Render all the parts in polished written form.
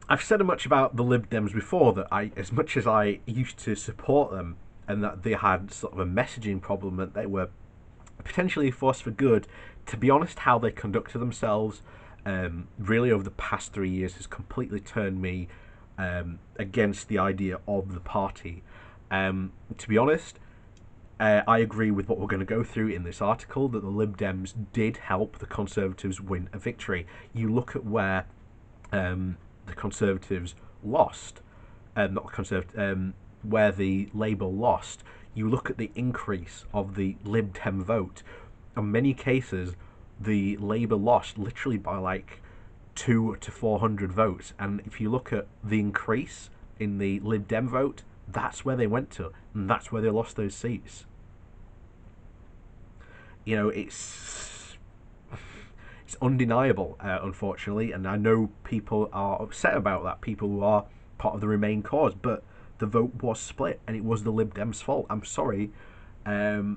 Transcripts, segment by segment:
I've said much about the Lib Dems before that as much as I used to support them and that they had sort of a messaging problem, that they were potentially a force for good. To be honest, how they conducted themselves, really over the past 3 years, has completely turned me against the idea of the party. To be honest, I agree with what we're going to go through in this article, that the Lib Dems did help the Conservatives win a victory. You look at where the Conservatives lost, not Conservative, where the Labour lost. You look at the increase of the Lib Dem vote. In many cases, the Labour lost literally by like 2 to 400 votes. And if you look at the increase in the Lib Dem vote, that's where they went to, and that's where they lost those seats. You know, it's undeniable, unfortunately, and I know people are upset about that. People who are part of the Remain cause, but the vote was split, and it was the Lib Dems' fault. I'm sorry. The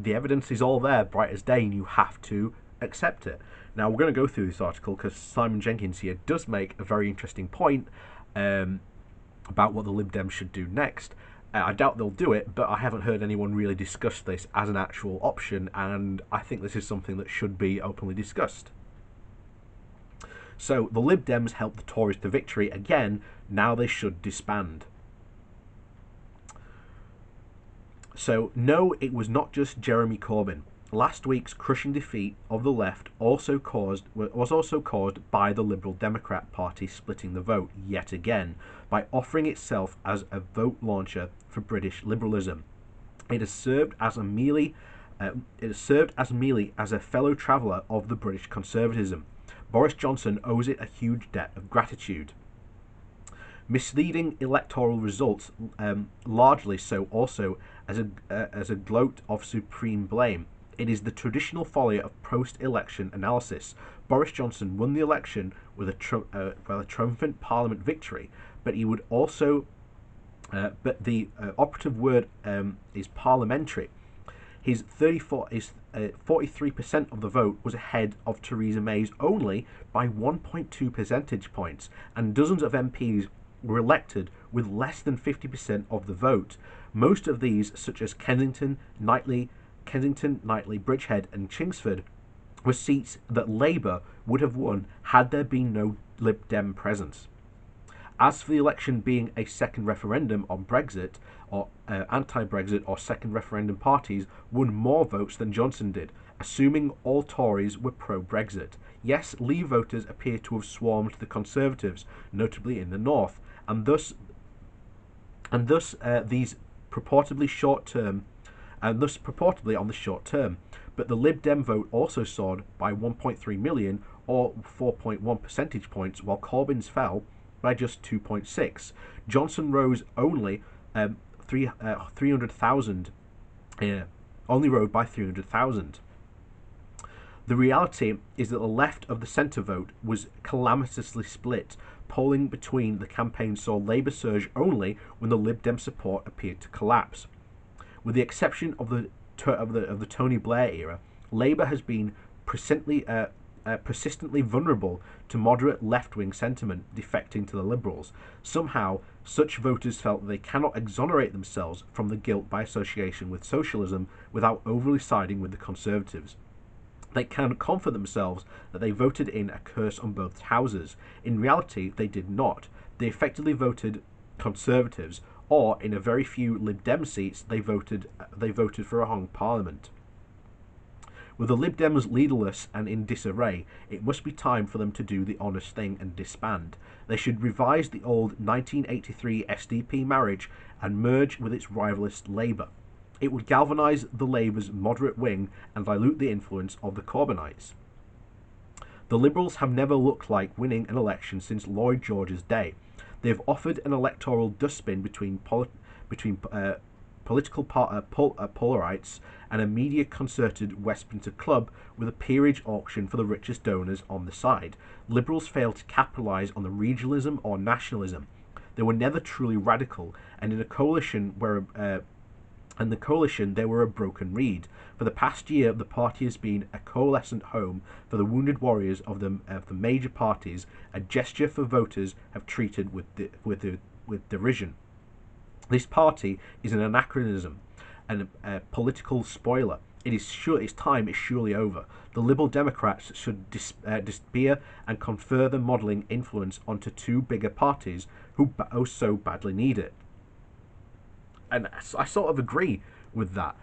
evidence is all there, bright as day, and you have to accept it. Now, we're going to go through this article because Simon Jenkins here does make a very interesting point about what the Lib Dems should do next. I doubt they'll do it, but I haven't heard anyone really discuss this as an actual option, and I think this is something that should be openly discussed. So, the Lib Dems helped the Tories to victory again, now they should disband. So, no, it was not just Jeremy Corbyn. Last week's crushing defeat of the left was also caused by the Liberal Democrat Party splitting the vote yet again by offering itself as a vote launcher for British liberalism. It has served as merely as a fellow traveller of the British conservatism. Boris Johnson owes it a huge debt of gratitude. Misleading electoral results, largely so also as a gloat of supreme blame. It is the traditional folly of post-election analysis. Boris Johnson won the election with a triumphant Parliament victory, but he would also, but the operative word is parliamentary. His 43% of the vote was ahead of Theresa May's only by 1.2 percentage points, and dozens of MPs were elected with less than 50% of the vote. Most of these, such as Kensington, Knightley, Bridgehead and Chingsford, were seats that Labour would have won had there been no Lib Dem presence. As for the election being a second referendum on Brexit, or anti-Brexit or second referendum parties won more votes than Johnson did, assuming all Tories were pro-Brexit. Yes, Leave voters appear to have swarmed the Conservatives, notably in the north, and thus these purportedly short-term and thus purportedly on the short term. But the Lib Dem vote also soared by 1.3 million, or 4.1 percentage points, while Corbyn's fell by just 2.6. Johnson rose only 300,000, only rode by 300,000. The reality is that the left of the centre vote was calamitously split. Polling between the campaigns saw Labour surge only when the Lib Dem support appeared to collapse. With the exception of the Tony Blair era, Labour has been persistently vulnerable to moderate left-wing sentiment defecting to the Liberals. Somehow, such voters felt that they cannot exonerate themselves from the guilt by association with socialism without overly siding with the Conservatives. They can comfort themselves that they voted in a curse on both houses. In reality, they did not. They effectively voted Conservatives, or in a very few Lib Dem seats, they voted for a hung parliament. With the Lib Dems leaderless and in disarray, it must be time for them to do the honest thing and disband. They should revise the old 1983 SDP marriage and merge with its rivalist Labour. It would galvanise the Labour's moderate wing and dilute the influence of the Corbynites. The Liberals have never looked like winning an election since Lloyd George's day. They have offered an electoral dustbin between political polarites and a media-concerted Westminster club with a peerage auction for the richest donors on the side. Liberals failed to capitalise on the regionalism or nationalism. They were never truly radical, and in a coalition where and the coalition, they were a broken reed. For the past year, the party has been a coalescent home for the wounded warriors of the major parties, a gesture for voters have treated with derision. This party is an anachronism and a political spoiler. Its time is surely over. The Liberal Democrats should disappear and confer their modelling influence onto two bigger parties who so badly need it. And I sort of agree with that.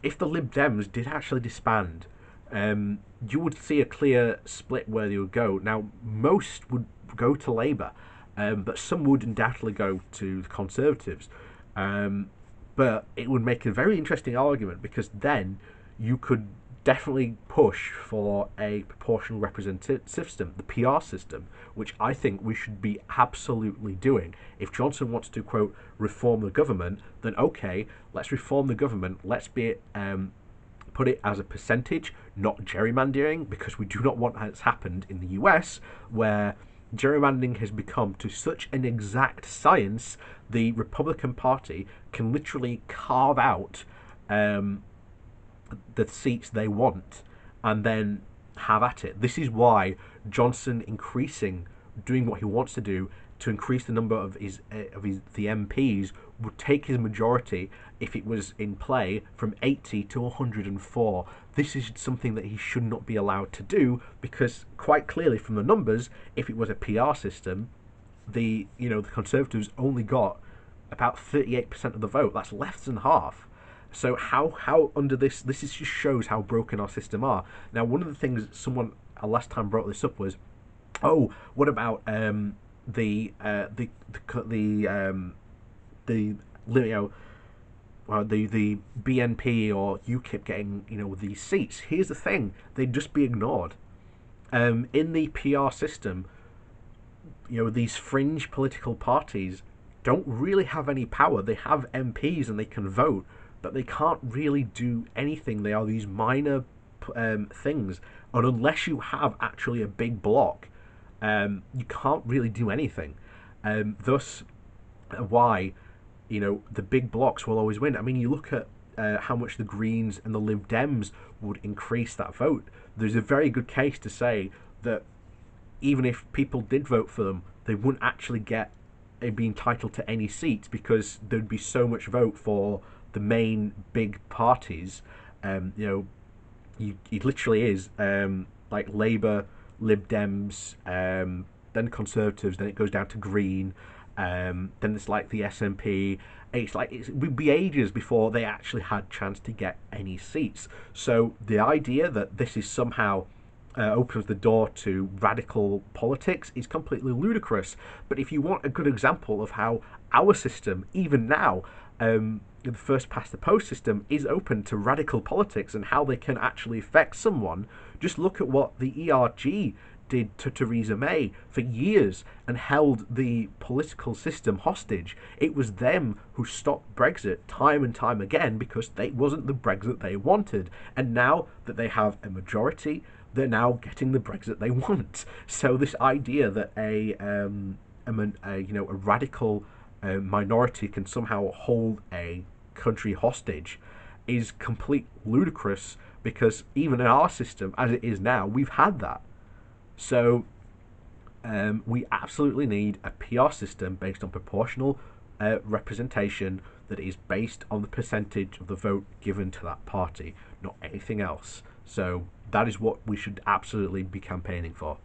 If the Lib Dems did actually disband, you would see a clear split where they would go. Now, most would go to Labour, but some would undoubtedly go to the Conservatives. But it would make a very interesting argument, because then you could definitely push for a proportional representative system, the PR system, which I think we should be absolutely doing. If Johnson wants to, quote, reform the government, then okay, let's reform the government. Let's put it as a percentage, not gerrymandering, because we do not want what has happened in the US, where gerrymandering has become to such an exact science, the Republican Party can literally carve out the seats they want and then have at it. This is why Johnson doing what he wants to do to increase the number of the MPs would take his majority, if it was in play, from 80 to 104. This is something that he should not be allowed to do, because quite clearly from the numbers, if it was a PR system, the Conservatives only got about 38% of the vote. That's less than half. So how under this just shows how broken our system are. Now, one of the things someone last time brought this up was, oh, what about the BNP or UKIP getting these seats? Here's the thing: they'd just be ignored. In the PR system, these fringe political parties don't really have any power. They have MPs and they can vote, but they can't really do anything. They are these minor things, and unless you have actually a big block, you can't really do anything. Thus, why the big blocks will always win. I mean, you look at how much the Greens and the Lib Dems would increase that vote. There's a very good case to say that even if people did vote for them, they wouldn't actually be entitled to any seats, because there'd be so much vote for the main big parties. It literally is like Labour, Lib Dems, then Conservatives, then it goes down to Green, then it's like the SNP. It would be ages before they actually had a chance to get any seats. So the idea that this is somehow opens the door to radical politics is completely ludicrous. But if you want a good example of how our system, even now, the first past the post system, is open to radical politics and how they can actually affect someone, just look at what the ERG did to Theresa May for years and held the political system hostage. It was them who stopped Brexit time and time again, because it wasn't the Brexit they wanted. And now that they have a majority, they're now getting the Brexit they want. So this idea that a radical minority can somehow hold a country hostage is complete ludicrous, because even in our system, as it is now, we've had that. So we absolutely need a PR system based on proportional representation that is based on the percentage of the vote given to that party, not anything else. So that is what we should absolutely be campaigning for.